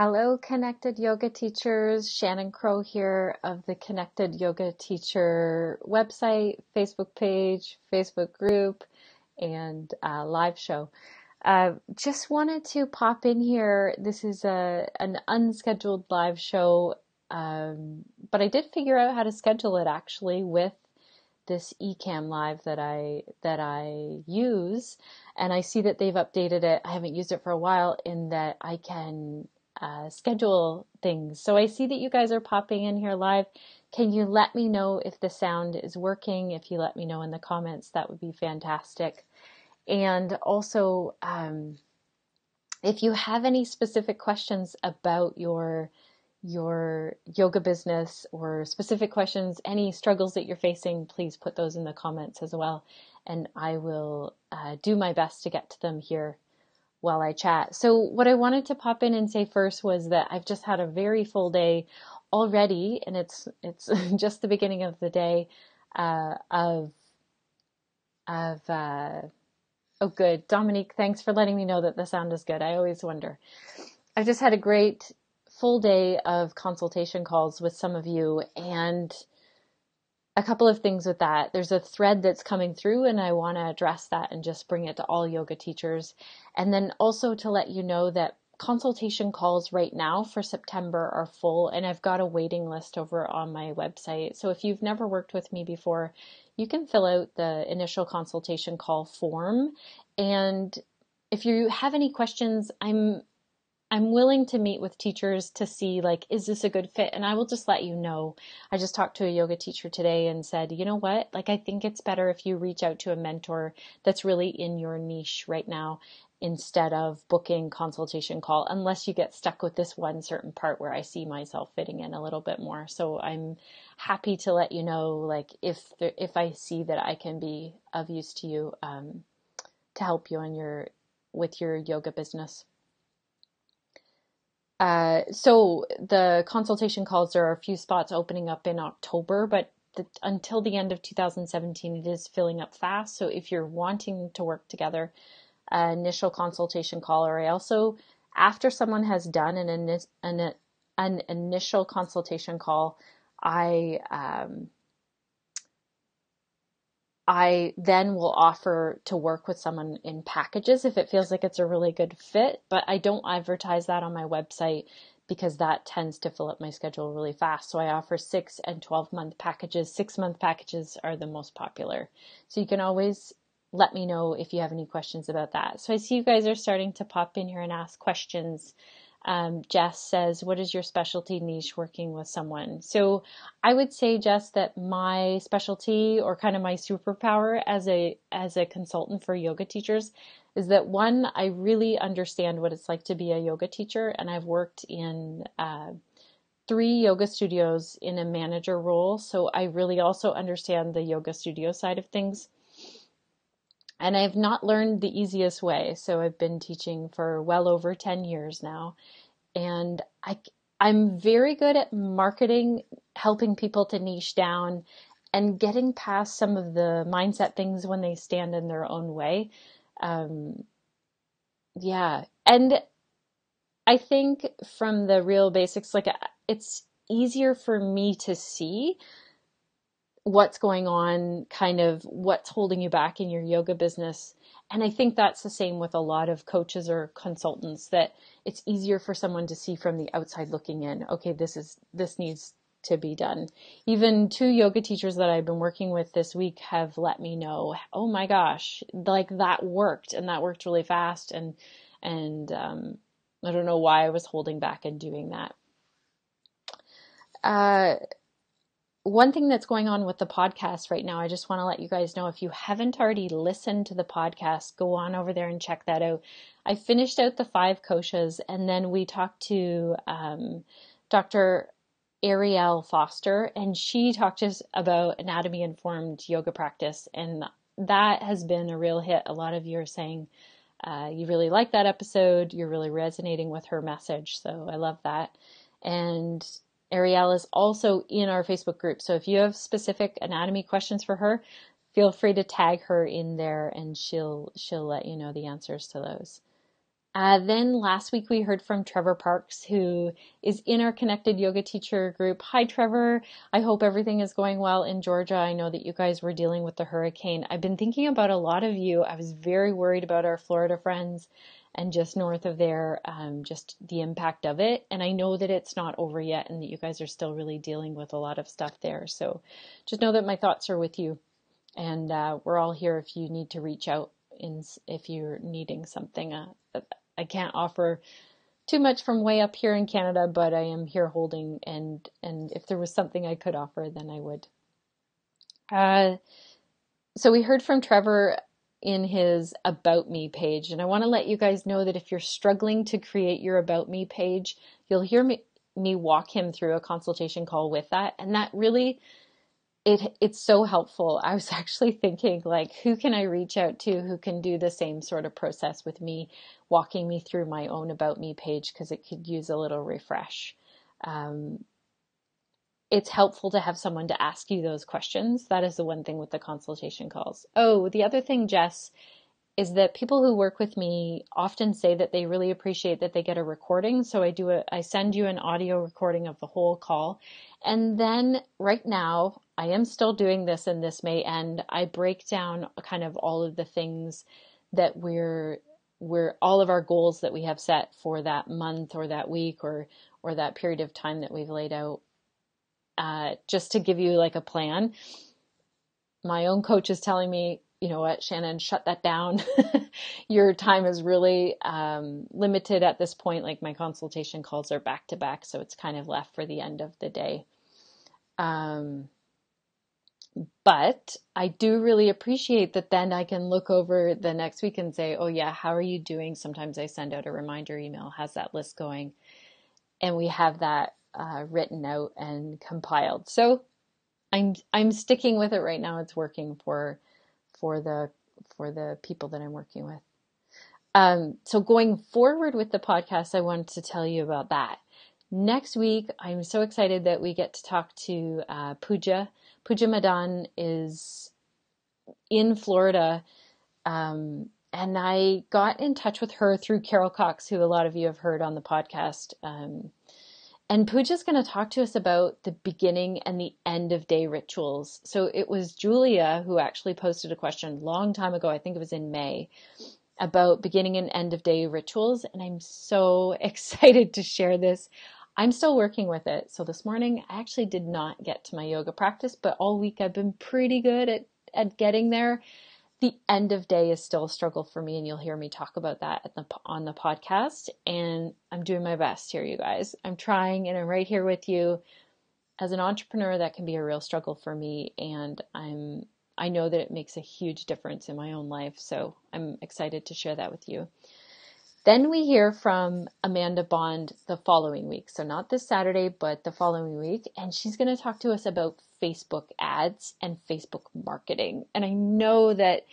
Hello, Connected Yoga Teachers. Shannon Crow here of the Connected Yoga Teacher website, Facebook page, Facebook group, and live show. Just wanted to pop in here. This is an unscheduled live show, but I did figure out how to schedule it actually with this Ecamm Live that I use, and I see that they've updated it. I haven't used it for a while in that I can schedule things. So I see that you guys are popping in here live. Can you let me know if the sound is working? If you let me know in the comments, that would be fantastic. And also, if you have any specific questions about your yoga business or specific questions, any struggles that you're facing, please put those in the comments as well. And I will do my best to get to them here while I chat. So what I wanted to pop in and say first was that I've just had a very full day already, and it's just the beginning of the day of oh good, Dominique, thanks for letting me know that the sound is good. I always wonder. I've just had a great full day of consultation calls with some of you, and a couple of things with that. There's a thread that's coming through, and I want to address that and just bring it to all yoga teachers. And then also to let you know that consultation calls right now for September are full, and I've got a waiting list over on my website. So if you've never worked with me before, you can fill out the initial consultation call form. And if you have any questions, I'm willing to meet with teachers to see, like, is this a good fit? And I will just let you know. I just talked to a yoga teacher today and said, you know what? Like, I think it's better if you reach out to a mentor that's really in your niche right now instead of booking consultation call, unless you get stuck with this one certain part where I see myself fitting in a little bit more. So I'm happy to let you know, like, if I see that I can be of use to you, to help you with your yoga business. So the consultation calls, there are a few spots opening up in October, but until the end of 2017, it is filling up fast. So if you're wanting to work together, initial consultation call, or I also, after someone has done an initial consultation call, I then will offer to work with someone in packages if it feels like it's a really good fit, but I don't advertise that on my website because that tends to fill up my schedule really fast. So I offer 6 and 12-month packages. 6-month packages are the most popular. So you can always let me know if you have any questions about that. So I see you guys are starting to pop in here and ask questions. Jess says, what is your specialty niche working with someone? So I would say, Jess, that my specialty, or kind of my superpower as a consultant for yoga teachers, is that one, I really understand what it's like to be a yoga teacher, and I've worked in 3 yoga studios in a manager role, so I really also understand the yoga studio side of things. And I've not learned the easiest way. So I've been teaching for well over 10 years now. And I'm very good at marketing, helping people to niche down and getting past some of the mindset things when they stand in their own way. Yeah. And I think from the real basics, like, it's easier for me to see what's going on, kind of what's holding you back in your yoga business. And I think that's the same with a lot of coaches or consultants, that it's easier for someone to see from the outside looking in, okay, this needs to be done. Even 2 yoga teachers that I've been working with this week have let me know, oh my gosh, like that worked, and that worked really fast. And I don't know why I was holding back in doing that. One thing that's going on with the podcast right now, I just want to let you guys know, if you haven't already listened to the podcast, go on over there and check that out. I finished out the 5 koshas, and then we talked to Dr. Arielle Foster, and she talked to us about anatomy-informed yoga practice, and that has been a real hit. A lot of you are saying you really like that episode. You're really resonating with her message, so I love that. And Arielle is also in our Facebook group. So if you have specific anatomy questions for her, feel free to tag her in there, and she'll let you know the answers to those. Then last week we heard from Trevor Parks, who is in our Connected Yoga Teacher group. Hi, Trevor. I hope everything is going well in Georgia. I know that you guys were dealing with the hurricane. I've been thinking about a lot of you. I was very worried about our Florida friends and just north of there, just the impact of it. And I know that it's not over yet and that you guys are still really dealing with a lot of stuff there. So just know that my thoughts are with you. And we're all here if you need to reach out if you're needing something. I can't offer too much from way up here in Canada, but I am here holding, and if there was something I could offer, then I would. So we heard from Trevor in his About Me page, and I want to let you guys know that if you're struggling to create your About Me page, you'll hear me walk him through a consultation call with that, and that really it's so helpful. I was actually thinking, like, who can I reach out to who can do the same sort of process with me, walking me through my own About Me page, because it could use a little refresh. It's helpful to have someone to ask you those questions. That is the one thing with the consultation calls. Oh, the other thing, Jess, is that people who work with me often say that they really appreciate that they get a recording. So I send you an audio recording of the whole call. And then right now, I am still doing this and this may end. I break down kind of all of the things that we're all of our goals that we have set for that month or that week or that period of time that we've laid out, just to give you like a plan. My own coach is telling me, you know what, Shannon, shut that down. Your time is really limited at this point. Like my consultation calls are back to back, so it's kind of left for the end of the day. But I do really appreciate that then I can look over the next week and say, oh yeah, how are you doing? Sometimes I send out a reminder email, has that list going? And we have that written out and compiled. So I'm sticking with it right now. It's working for the people that I'm working with. So going forward with the podcast, I wanted to tell you about that. Next week, I'm so excited that we get to talk to Pooja. Pooja Madan is in Florida, and I got in touch with her through Carol Cox, who a lot of you have heard on the podcast. And Pooja's going to talk to us about the beginning and the end of day rituals. So it was Julia who actually posted a question a long time ago, I think it was in May, about beginning and end of day rituals. And I'm so excited to share this. I'm still working with it. So this morning I actually did not get to my yoga practice, but all week I've been pretty good at getting there. The end of day is still a struggle for me, and you'll hear me talk about that on the podcast. And I'm doing my best here, you guys. I'm trying, and I'm right here with you. As an entrepreneur, that can be a real struggle for me, and I know that it makes a huge difference in my own life. So I'm excited to share that with you. Then we hear from Amanda Bond the following week. So not this Saturday, but the following week. And she's going to talk to us about Facebook ads and Facebook marketing. And I know that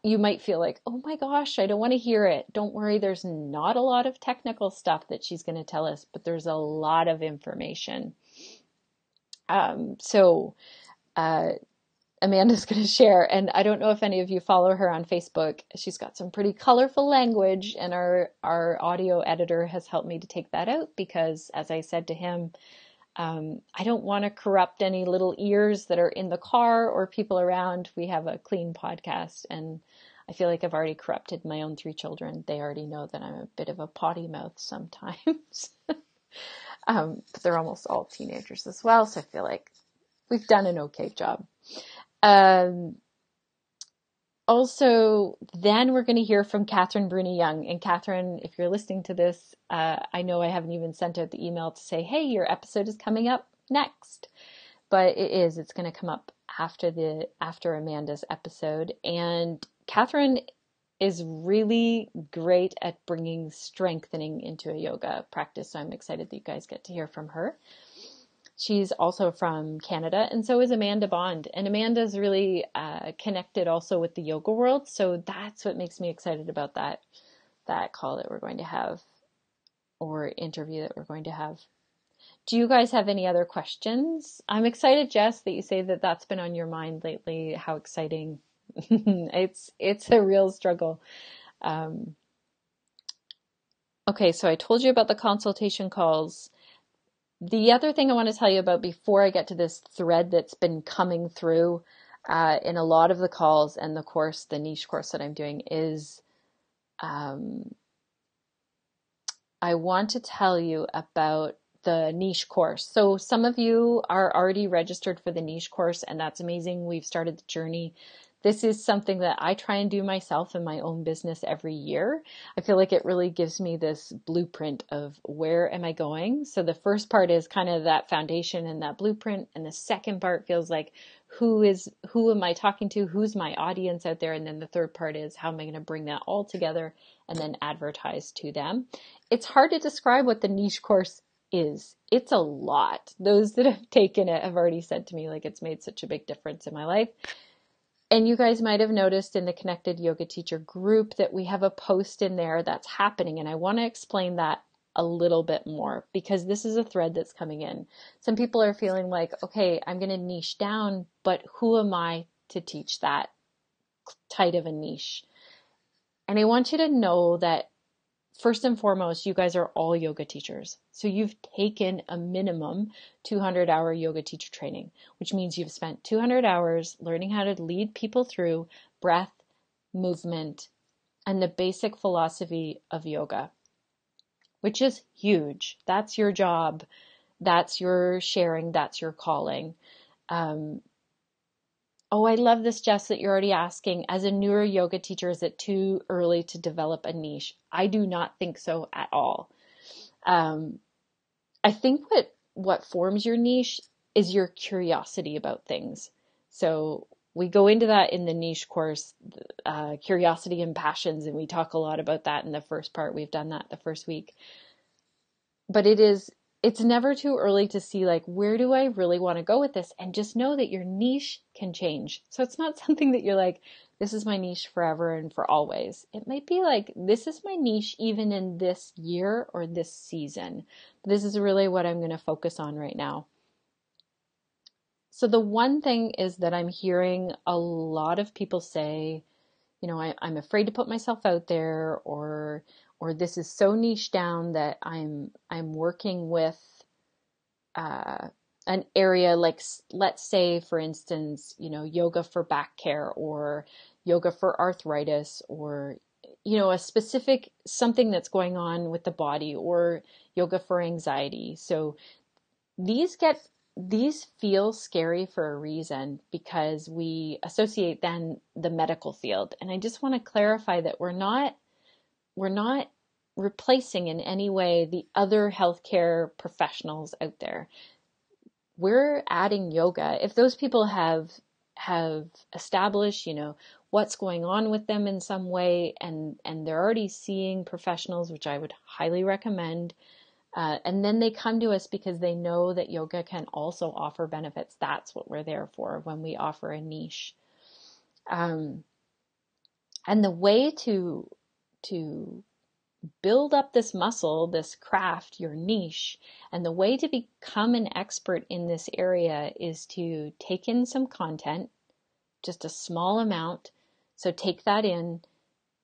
you might feel like, oh my gosh, I don't want to hear it. Don't worry, there's not a lot of technical stuff that she's going to tell us, but there's a lot of information. Amanda's going to share, and I don't know if any of you follow her on Facebook. She's got some pretty colorful language, and our audio editor has helped me to take that out because, as I said to him, I don't want to corrupt any little ears that are in the car or people around. We have a clean podcast, and I feel like I've already corrupted my own 3 children. They already know that I'm a bit of a potty mouth sometimes. But they're almost all teenagers as well, so I feel like we've done an okay job. Also, then we're going to hear from Catherine Bruni-Young. And Catherine, if you're listening to this, I know I haven't even sent out the email to say, hey, your episode is coming up next. But it's going to come up after Amanda's episode. And Catherine is really great at bringing strengthening into a yoga practice. So I'm excited that you guys get to hear from her. She's also from Canada, and so is Amanda Bond. And Amanda's really connected also with the yoga world, so that's what makes me excited about that call that we're going to have, or interview that we're going to have. Do you guys have any other questions? I'm excited, Jess, that you say that that's been on your mind lately. How exciting. It's a real struggle. Okay, so I told you about the consultation calls. The other thing I want to tell you about before I get to this thread that's been coming through in a lot of the calls and the course, the niche course that I'm doing is um, I want to tell you about the niche course. So some of you are already registered for the niche course, and that's amazing. We've started the journey. This is something that I try and do myself in my own business every year. I feel like it really gives me this blueprint of where am I going. So the first part is kind of that foundation and that blueprint, and the second part feels like who am I talking to? Who's my audience out there? And then the third part is how am I going to bring that all together and then advertise to them. It's hard to describe what the niche course is. It's a lot. Those that have taken it have already said to me, like, it's made such a big difference in my life. And you guys might have noticed in the Connected Yoga Teacher group that we have a post in there that's happening. And I want to explain that a little bit more because this is a thread that's coming in. Some people are feeling like, okay, I'm going to niche down, but who am I to teach that tight of a niche? And I want you to know that first and foremost, you guys are all yoga teachers. So you've taken a minimum 200-hour yoga teacher training, which means you've spent 200 hours learning how to lead people through breath, movement, and the basic philosophy of yoga, which is huge. That's your job. That's your sharing. That's your calling. Oh, I love this, Jess, that you're already asking. As a newer yoga teacher, is it too early to develop a niche? I do not think so at all. I think what forms your niche is your curiosity about things. So we go into that in the niche course, curiosity and passions, and we talk a lot about that in the first part. We've done that the first week. But it's never too early to see, like, where do I really want to go with this? And just know that your niche can change. So it's not something that you're like, this is my niche forever and for always. It might be like, this is my niche even in this year or this season. This is really what I'm going to focus on right now. So the one thing is that I'm hearing a lot of people say, you know, I'm afraid to put myself out there, or this is so niche down that I'm working with an area like, let's say, for instance, you know, yoga for back care or yoga for arthritis, or, you know, a specific something that's going on with the body, or yoga for anxiety. So these feel scary for a reason because we associate then the medical field. And I just want to clarify that we're not replacing in any way the other healthcare professionals out there. We're adding yoga. If those people have established, you know, what's going on with them in some way, and they're already seeing professionals, which I would highly recommend, and then they come to us because they know that yoga can also offer benefits. That's what we're there for when we offer a niche. And the way to build up this muscle, this craft, your niche, and the way to become an expert in this area is to take in some content, just a small amount. So take that in,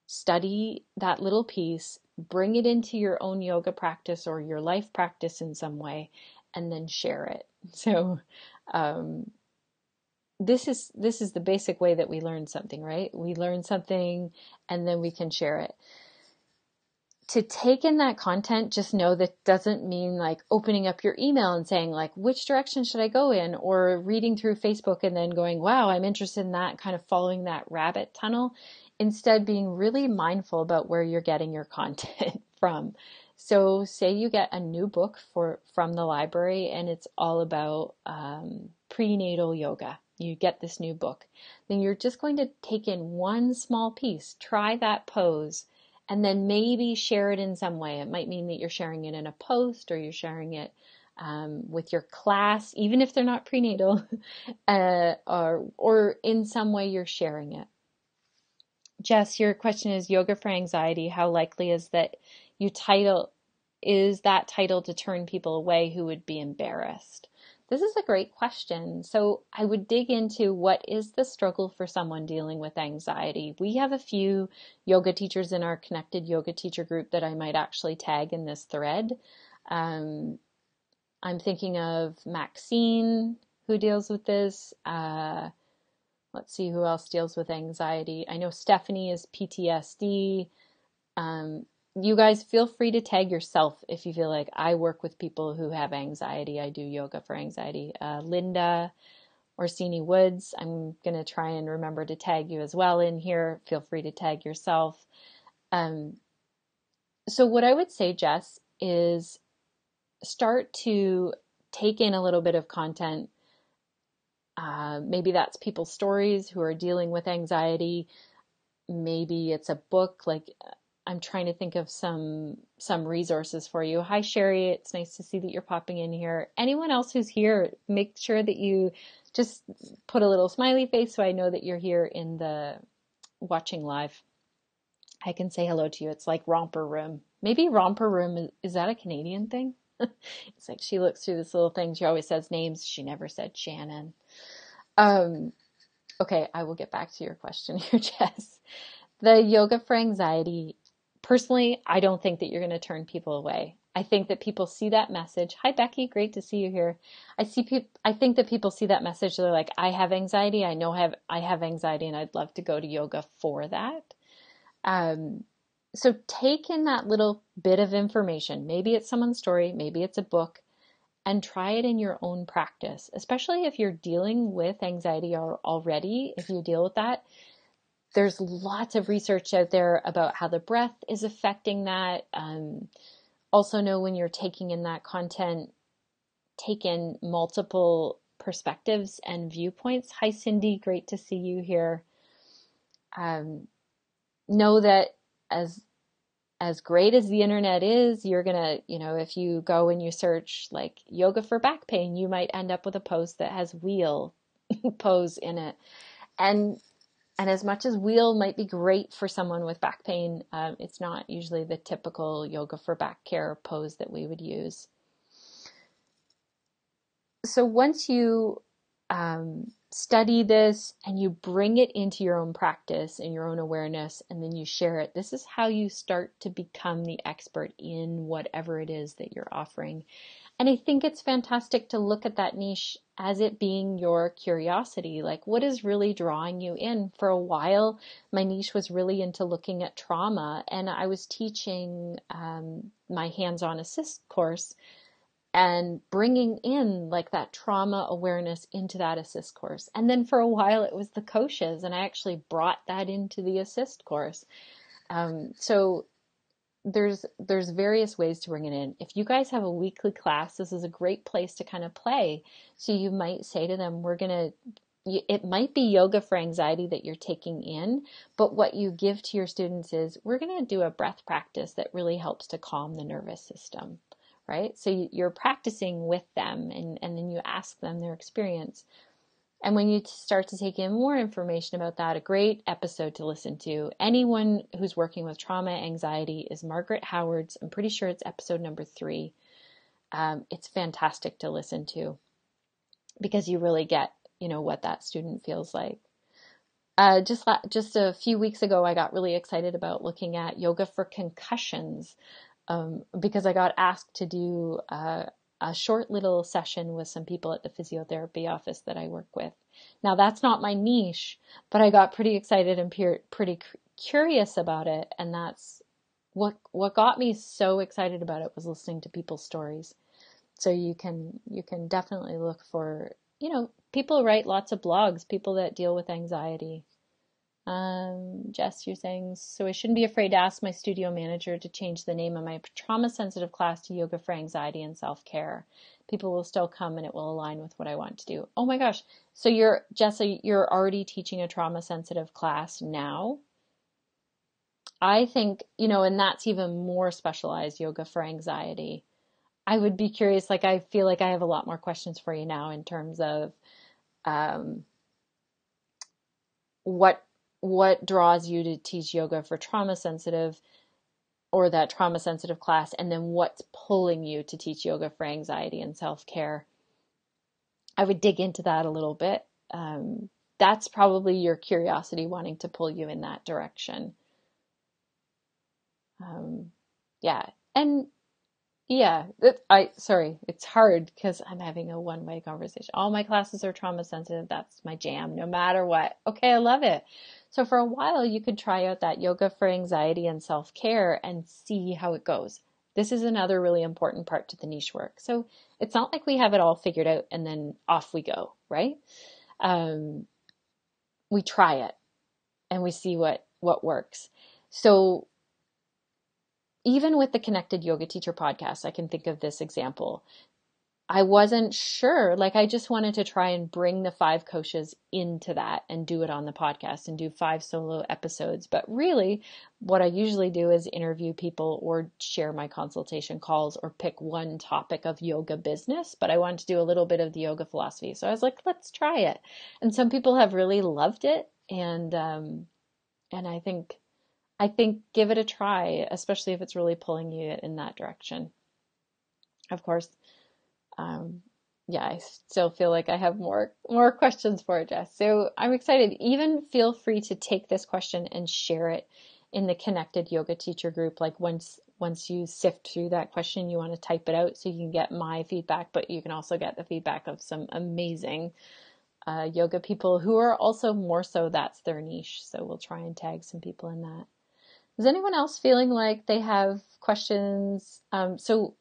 study that little piece, bring it into your own yoga practice or your life practice in some way, and then share it. So this is the basic way that we learn something, right? We learn something and then we can share it. To take in that content, just know that doesn't mean like opening up your email and saying like, which direction should I go in? Or reading through Facebook and then going, wow, I'm interested in that, kind of following that rabbit tunnel. Instead, being really mindful about where you're getting your content from. So say you get a new book from the library and it's all about prenatal yoga. You get this new book. Then you're just going to take in one small piece, try that pose, and then maybe share it in some way. It might mean that you're sharing it in a post, or you're sharing it with your class, even if they're not prenatal, or in some way you're sharing it. Jess, your question is yoga for anxiety. How likely is that that title to turn people away who would be embarrassed? This is a great question. So I would dig into what is the struggle for someone dealing with anxiety. We have a few yoga teachers in our connected yoga teacher group that I might actually tag in this thread. Um, I'm thinking of Maxine, who deals with this. Let's see who else deals with anxiety. I know Stephanie is PTSD. Um, you guys feel free to tag yourself if you feel like I work with people who have anxiety. I do yoga for anxiety. Linda Orsini Woods, I'm going to try and remember to tag you as well in here. Feel free to tag yourself. Um, so what I would say, Jess, is start to take in a little bit of content. Maybe that's people's stories who are dealing with anxiety. Maybe it's a book. Like I'm trying to think of some resources for you. Hi, Sherry. It's nice to see that you're popping in here. Anyone else who's here, make sure that you just put a little smiley face so I know that you're here in the watching live. I can say hello to you. It's like Romper Room. Maybe Romper Room, is that a Canadian thing? It's like she looks through this little thing. She always says names. She never said Shannon. Okay, I will get back to your question here, Jess. The yoga for anxiety, personally, I don't think that you're going to turn people away. I think that people see that message. Hi, Becky. Great to see you here. I think that people see that message. They're like, I have anxiety. I know I have anxiety and I'd love to go to yoga for that. So take in that little bit of information. Maybe it's someone's story. Maybe it's a book, and try it in your own practice, especially if you're dealing with anxiety already. If you deal with that, there's lots of research out there about how the breath is affecting that. Also know when you're taking in that content, take in multiple perspectives and viewpoints. Hi, Cindy. Great to see you here. Know that as great as the internet is, you're gonna, if you go and you search like yoga for back pain, you might end up with a post that has wheel pose in it. And as much as wheel might be great for someone with back pain, it's not usually the typical yoga for back care pose that we would use. So once you study this and you bring it into your own practice and your own awareness, and then you share it, this is how you start to become the expert in whatever it is that you're offering. And I think it's fantastic to look at that niche as it being your curiosity. Like, what is really drawing you in? For a while, my niche was really into looking at trauma, and I was teaching my hands-on assist course and bringing in like that trauma awareness into that assist course. And then for a while, it was the koshas, and I actually brought that into the assist course. So there's various ways to bring it in. If you guys have a weekly class, this is a great place to kind of play. So you might say to them, it might be yoga for anxiety that you're taking in, but what you give to your students is, we're going to do a breath practice that really helps to calm the nervous system, right? So you're practicing with them, and then you ask them their experience. And when you start to take in more information about that, a great episode to listen to, anyone who's working with trauma, anxiety, is Margaret Howard's. I'm pretty sure it's episode number 3. It's fantastic to listen to because you really get, what that student feels like. Just a few weeks ago, I got really excited about looking at yoga for concussions because I got asked to do a short little session with some people at the physiotherapy office that I work with. Now, that's not my niche, but I got pretty excited and pretty curious about it. And that's what got me so excited about it, was listening to people's stories. So you can definitely look for, people write lots of blogs, people that deal with anxiety. Jess, you're saying, so I shouldn't be afraid to ask my studio manager to change the name of my trauma-sensitive class to Yoga for Anxiety and Self-Care. People will still come and it will align with what I want to do. Oh my gosh. So you're already teaching a trauma-sensitive class now? I think, and that's even more specialized yoga for anxiety. I would be curious, like, I feel like I have a lot more questions for you now in terms of what draws you to teach yoga for trauma sensitive, or that trauma sensitive class, and then what's pulling you to teach yoga for anxiety and self-care. I would dig into that a little bit. That's probably your curiosity wanting to pull you in that direction. Yeah. And yeah, sorry, it's hard because I'm having a one-way conversation. All my classes are trauma sensitive. That's my jam, no matter what. Okay, I love it. So for a while, you could try out that yoga for anxiety and self-care and see how it goes. This is another really important part to the niche work. So it's not like we have it all figured out and then off we go, right? We try it and we see what works. So even with the Connected Yoga Teacher podcast, I can think of this example. I wasn't sure, like I just wanted to try and bring the 5 coaches into that and do it on the podcast and do 5 solo episodes. But really what I usually do is interview people or share my consultation calls or pick one topic of yoga business, but I wanted to do a little bit of the yoga philosophy. So I was like, let's try it. And some people have really loved it. And I think give it a try, especially if it's really pulling you in that direction. Of course, yeah, I still feel like I have more questions for it, Jess. So I'm excited. Even feel free to take this question and share it in the Connected Yoga Teacher group. Like once you sift through that question, you want to type it out so you can get my feedback, but you can also get the feedback of some amazing yoga people who are also more so that's their niche. So we'll try and tag some people in that. Is anyone else feeling like they have questions? So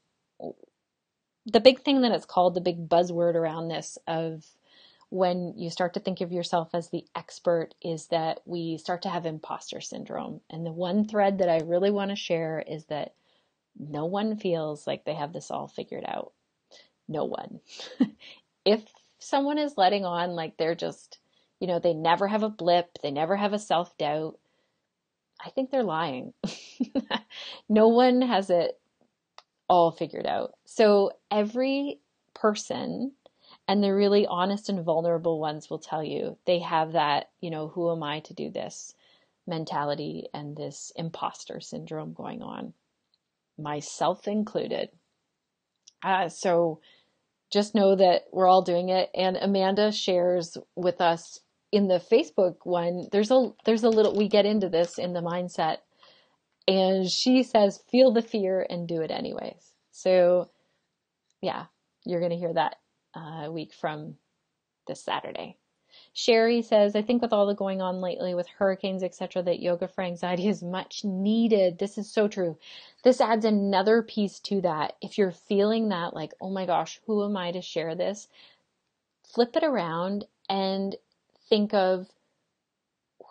the big thing that it's called, the big buzzword around this of when you start to think of yourself as the expert is that we start to have imposter syndrome. And the one thread that I really want to share is that no one feels like they have this all figured out. No one. If someone is letting on like they're just, they never have a blip, they never have a self-doubt, I think they're lying. No one has it all figured out. So every person, and the really honest and vulnerable ones will tell you they have that, who am I to do this mentality and this imposter syndrome going on, myself included. So just know that we're all doing it. And Amanda shares with us in the Facebook one, there's a little, we get into this in the mindset, and she says, feel the fear and do it anyways. So yeah, you're going to hear that week from this Saturday. Sherry says, I think with all the going on lately with hurricanes, etc., that yoga for anxiety is much needed. This is so true. This adds another piece to that. If you're feeling that like, oh my gosh, who am I to share this? Flip it around and think of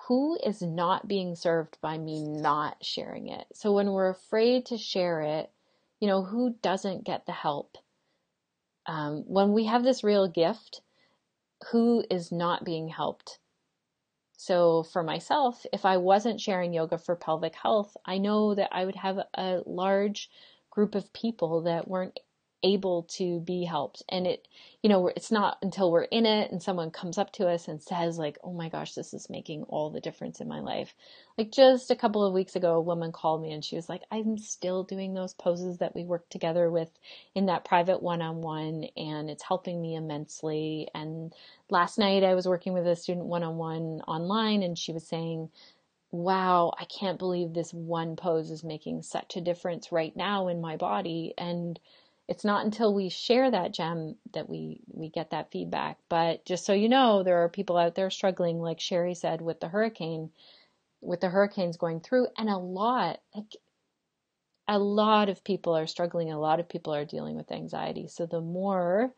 who is not being served by me not sharing it. So when we're afraid to share it, who doesn't get the help? When we have this real gift, who is not being helped? So for myself, if I wasn't sharing yoga for pelvic health, I know that I would have a large group of people that weren't able to be helped. And it's not until we're in it and someone comes up to us and says like, oh my gosh, this is making all the difference in my life. Like just a couple of weeks ago, a woman called me and she was like, I'm still doing those poses that we worked together with in that private one-on-one, and it's helping me immensely. And last night I was working with a student one-on-one online, and she was saying, wow, I can't believe this one pose is making such a difference right now in my body. And it's not until we share that gem that we get that feedback. But just so you know, there are people out there struggling, like Sherry said, with the hurricanes going through, and a lot of people are struggling. A lot of people are dealing with anxiety. So the more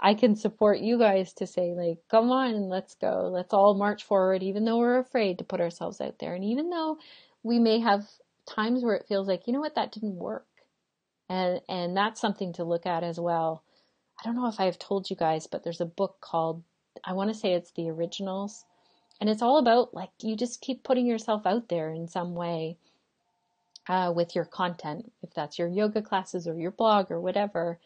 I can support you guys to say like, come on, let's go. Let's all march forward, even though we're afraid to put ourselves out there. And even though we may have times where it feels like, you know what, that didn't work. And that's something to look at as well. I don't know if I've told you guys, but there's a book called, I want to say it's The Originals. And it's all about like, you just keep putting yourself out there in some way with your content, if that's your yoga classes or your blog or whatever.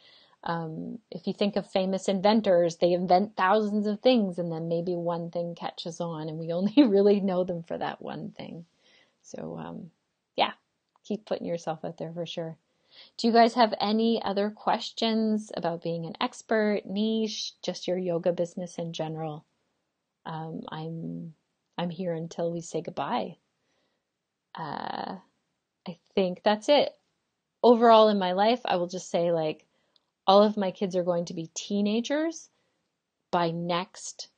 If you think of famous inventors, they invent thousands of things and then maybe one thing catches on and we only really know them for that one thing. So yeah, keep putting yourself out there for sure. Do you guys have any other questions about being an expert, niche, just your yoga business in general? I'm here until we say goodbye. I think that's it. Overall in my life, I will just say like all of my kids are going to be teenagers by next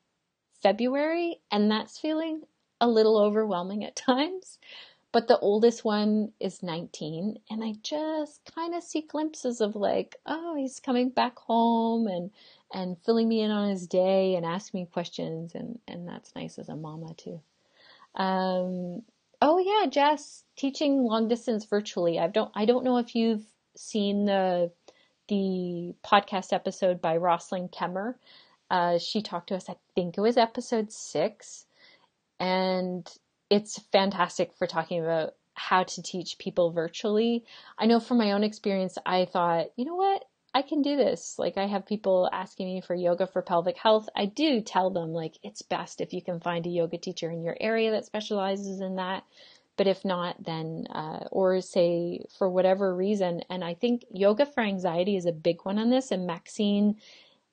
February, and that's feeling a little overwhelming at times. But the oldest one is 19, and I just kind of see glimpses of like, oh, he's coming back home and filling me in on his day and asking me questions, and that's nice as a mama too. Oh yeah, Jess, teaching long distance virtually. I don't know if you've seen the podcast episode by Rosalind Kemmer. She talked to us, I think it was episode 6, and it's fantastic for talking about how to teach people virtually. I know from my own experience, I thought, you know what? I can do this. Like I have people asking me for yoga for pelvic health. I do tell them like it's best if you can find a yoga teacher in your area that specializes in that. But if not, then, or say for whatever reason, and I think yoga for anxiety is a big one on this. And Maxine,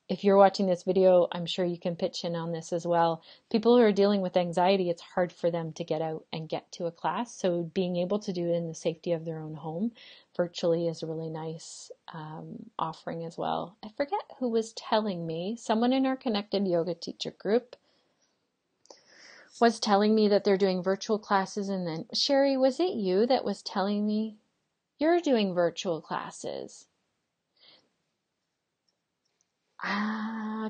if you're watching this video, I'm sure you can pitch in on this as well. People who are dealing with anxiety, it's hard for them to get out and get to a class. So being able to do it in the safety of their own home virtually is a really nice offering as well. I forget who was telling me, someone in our Connected Yoga Teacher group was telling me that they're doing virtual classes. And then Sherry, was it you that was telling me you're doing virtual classes?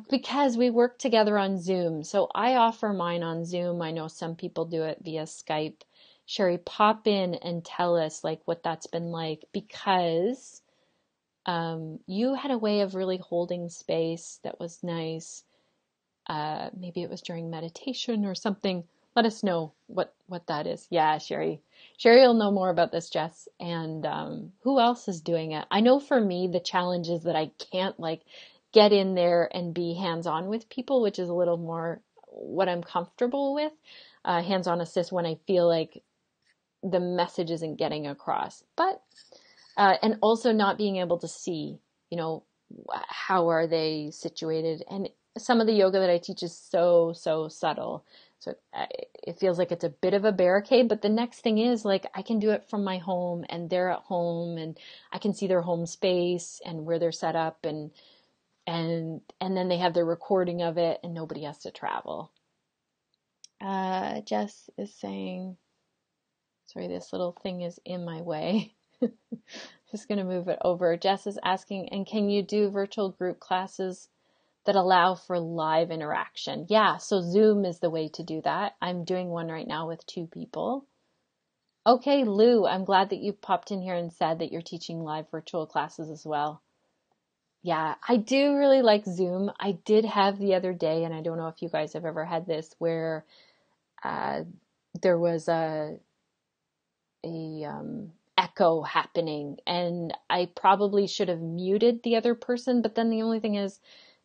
Because we work together on Zoom. So I offer mine on Zoom. I know some people do it via Skype. Sherry, pop in and tell us like what that's been like, because you had a way of really holding space that was nice. Maybe it was during meditation or something. Let us know what that is. Yeah, Sherry. Sherry will know more about this, Jess. And who else is doing it? I know for me, the challenge is that I can't like get in there and be hands-on with people, which is a little more what I'm comfortable with. Hands-on assist when I feel like the message isn't getting across. But, and also not being able to see, you know, how are they situated? And some of the yoga that I teach is so subtle. So it feels like it's a bit of a barricade, but the next thing is like I can do it from my home and they're at home and I can see their home space and where they're set up and then they have their recording of it and nobody has to travel. Jess is saying, sorry, this little thing is in my way. Just going to move it over. Jess is asking, and can you do virtual group classes that allow for live interaction? Yeah, so Zoom is the way to do that. I'm doing one right now with 2 people. Okay, Lou, I'm glad that you popped in here and said that you're teaching live virtual classes as well. Yeah, I do really like Zoom. I did have the other day, and I don't know if you guys have ever had this, where there was a echo happening, and I probably should have muted the other person, but then the only thing is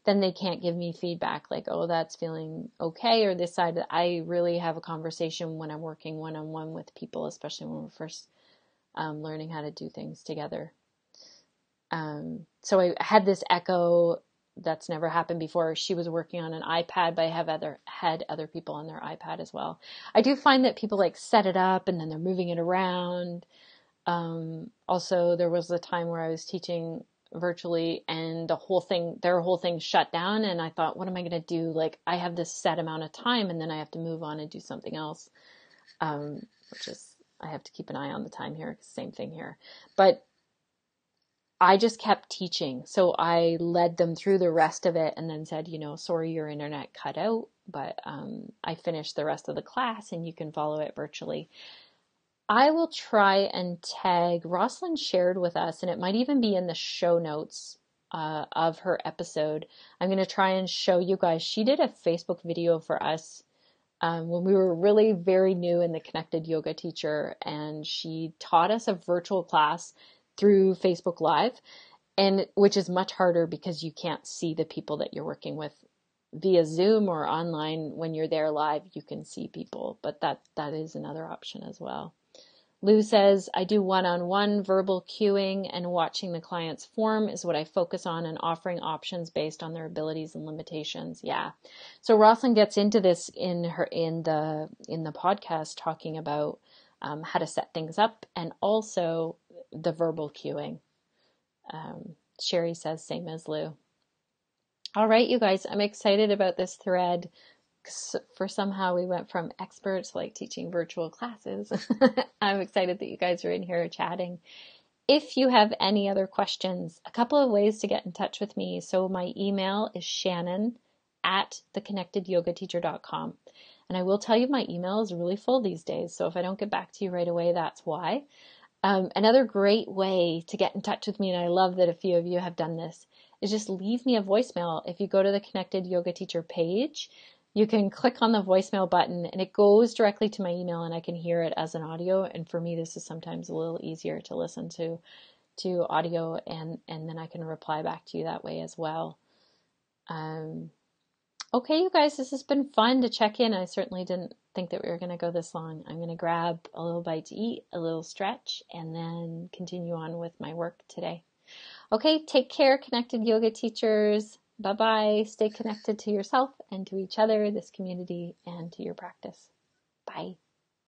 then they can't give me feedback like, oh, that's feeling okay, or this side. I really have a conversation when I'm working one-on-one with people, especially when we're first learning how to do things together. So I had this echo that's never happened before. She was working on an iPad, but I have had other people on their iPad as well. I do find that people like set it up and then they're moving it around. Also, there was a time where I was teaching virtually and their whole thing shut down, and I thought, what am I going to do? Like, I have this set amount of time and then I have to move on and do something else, which is, I have to keep an eye on the time here. Same thing here. But I just kept teaching. So I led them through the rest of it and then said, sorry, your internet cut out, but I finished the rest of the class and you can follow it virtually. I will try and tag, Rosalind shared with us, and it might even be in the show notes of her episode. I'm going to try and show you guys. She did a Facebook video for us when we were really very new in the Connected Yoga Teacher, and she taught us a virtual class through Facebook Live, and which is much harder because you can't see the people that you're working with via Zoom or online. When you're there live, you can see people, but that is another option as well. Lou says, I do one-on-one verbal cueing and watching the client's form is what I focus on and offering options based on their abilities and limitations. Yeah. So Rosalind gets into this in the podcast, talking about how to set things up and also the verbal cueing. Sherry says same as Lou. All right, you guys, I'm excited about this thread. For somehow we went from experts like teaching virtual classes. I'm excited that you guys are in here chatting. If you have any other questions, a couple of ways to get in touch with me. So my email is shannon@theconnectedyogateacher.com. And I will tell you my email is really full these days. So if I don't get back to you right away, that's why. Another great way to get in touch with me, and I love that a few of you have done this, is just leave me a voicemail. If you go to the Connected Yoga Teacher page, you can click on the voicemail button and it goes directly to my email and I can hear it as an audio. And for me, this is sometimes a little easier to listen to audio and then I can reply back to you that way as well. Okay, you guys, this has been fun to check in. I certainly didn't think that we were going to go this long. I'm going to grab a little bite to eat, a little stretch, and then continue on with my work today. Okay, take care, Connected Yoga Teachers. Bye-bye. Stay connected to yourself and to each other, this community, and to your practice. Bye.